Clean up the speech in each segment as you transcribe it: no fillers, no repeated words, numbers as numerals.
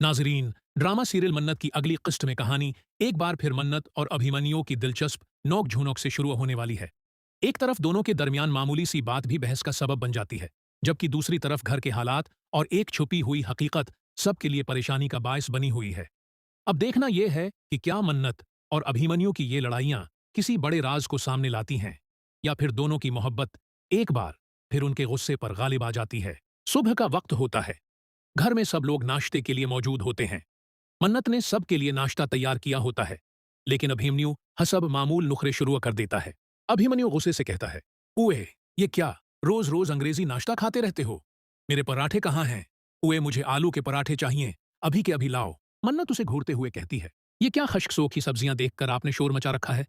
नाजरीन, drama serial मन्नत की अगली किस्त में कहानी एक बार फिर मन्नत और अभिमन्यु की दिलचस्प नोक झोंक से शुरू होने वाली है। एक तरफ दोनों के दरमियान मामूली सी बात भी बहस का सबब बन जाती है, जबकि दूसरी तरफ घर के हालात और एक छुपी हुई हकीकत सबके लिए परेशानी का बायस बनी हुई है। अब देखना यह है कि क्या मन्नत और अभिमन्यु की ये लड़ाइयां किसी बड़े राज को सामने लाती हैं, या फिर दोनों की मोहब्बत एक बार फिर उनके गुस्से पर गालिब आ जाती है। सुबह का वक्त होता है। घर में सब लोग नाश्ते के लिए मौजूद होते हैं। मन्नत ने सबके लिए नाश्ता तैयार किया होता है, लेकिन अभिमन्यु हसब मामूल नुखरे शुरू कर देता है। अभिमन्यु गुस्से से कहता है, उए, ये क्या रोज रोज अंग्रेजी नाश्ता खाते रहते हो? मेरे पराठे कहाँ हैं? उए, मुझे आलू के पराठे चाहिए, अभी के अभी लाओ। मन्नत उसे घूरते हुए कहती है, ये क्या खश्क की सब्जियां देखकर आपने शोर मचा रखा है?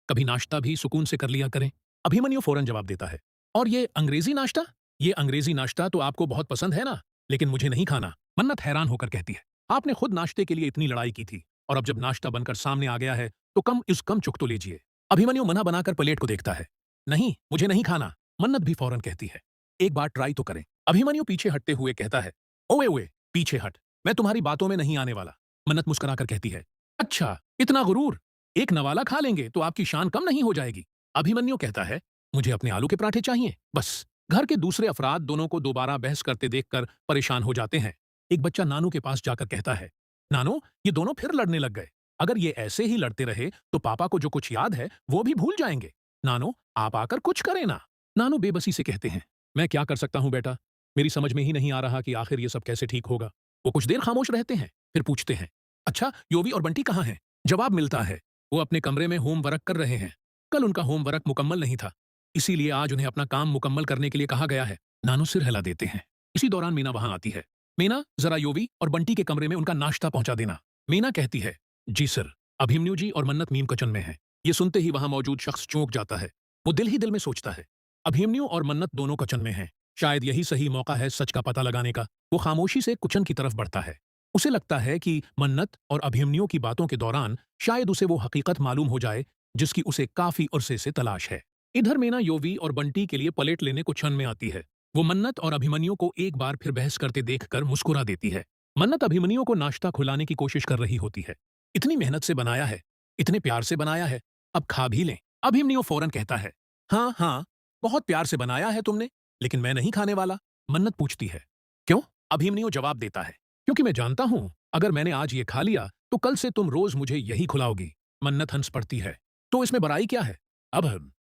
कभी नाश्ता भी सुकून से कर लिया करें। अभिमन्यु फौरन जवाब देता है, और ये अंग्रेजी नाश्ता? ये अंग्रेजी नाश्ता तो आपको बहुत पसंद है ना, लेकिन मुझे नहीं खाना। मन्नत हैरान होकर कहती है, आपने खुद नाश्ते के लिए इतनी लड़ाई की थी, और अब जब नाश्ता बनकर सामने आ गया है तो कम चुक तो लीजिए। अभिमन्यु मना बनाकर प्लेट को देखता है। नहीं, मुझे नहीं खाना। मन्नत भी फौरन कहती है, एक बार ट्राई तो करें। अभिमन्यु पीछे हटते हुए कहता है, ओए ओए, पीछे हट, मैं तुम्हारी बातों में नहीं आने वाला। मन्नत मुस्कुराकर कहती है, अच्छा, इतना गुरूर? एक नवाला खा लेंगे तो आपकी शान कम नहीं हो जाएगी। अभिमन्यु कहता है, मुझे अपने आलू के पराठे चाहिए, बस। घर के दूसरे अफराद दोनों को दोबारा बहस करते देखकर परेशान हो जाते हैं। एक बच्चा नानू के पास जाकर कहता है, नानू, ये दोनों फिर लड़ने लग गए। अगर ये ऐसे ही लड़ते रहे तो पापा को जो कुछ याद है वो भी भूल जाएंगे। नानू, आप आकर कुछ करें ना। नानू बेबसी से कहते हैं, मैं क्या कर सकता हूं बेटा, मेरी समझ में ही नहीं आ रहा कि आखिर ये सब कैसे ठीक होगा। वो कुछ देर खामोश रहते हैं, फिर पूछते हैं, अच्छा, योवी और बंटी कहाँ हैं? जवाब मिलता है, वो अपने कमरे में होमवर्क कर रहे हैं। कल उनका होमवर्क मुकम्मल नहीं था, इसीलिए आज उन्हें अपना काम मुकम्मल करने के लिए कहा गया है। नानू सिर हिला देते हैं। इसी दौरान मीना वहां आती है। मीना, जरा योवी और बंटी के कमरे में उनका नाश्ता पहुंचा देना। मीना कहती है, जी सर। अभिमन्यु जी और मन्नत मीम किचन में हैं। ये सुनते ही वहां मौजूद शख्स चौंक जाता है। वो दिल ही दिल में सोचता है, अभिमन्यु और मन्नत दोनों किचन में हैं, शायद यही सही मौका है सच का पता लगाने का। वो खामोशी से किचन की तरफ बढ़ता है। उसे लगता है कि मन्नत और अभिमन्यु की बातों के दौरान शायद उसे वो हकीकत मालूम हो जाए जिसकी उसे काफी अरसे से तलाश है। इधर मीना योवी और बंटी के लिए प्लेट लेने किचन में आती है। वो मन्नत और अभिमन्यु को एक बार फिर बहस करते देखकर मुस्कुरा देती है। मन्नत अभिमन्यु को नाश्ता खिलाने की कोशिश कर रही होती है। इतनी मेहनत से बनाया है, इतने प्यार से बनाया है, अब खा भी लें। अभिमन्यु फौरन कहता है, हाँ हाँ, बहुत प्यार से बनाया है तुमने, लेकिन मैं नहीं खाने वाला। मन्नत पूछती है, क्यों? अभिमन्यु जवाब देता है, क्योंकि मैं जानता हूं अगर मैंने आज ये खा लिया तो कल से तुम रोज मुझे यही खिलाओगी। मन्नत हंस पड़ती है, तो इसमें बुराई क्या है? अब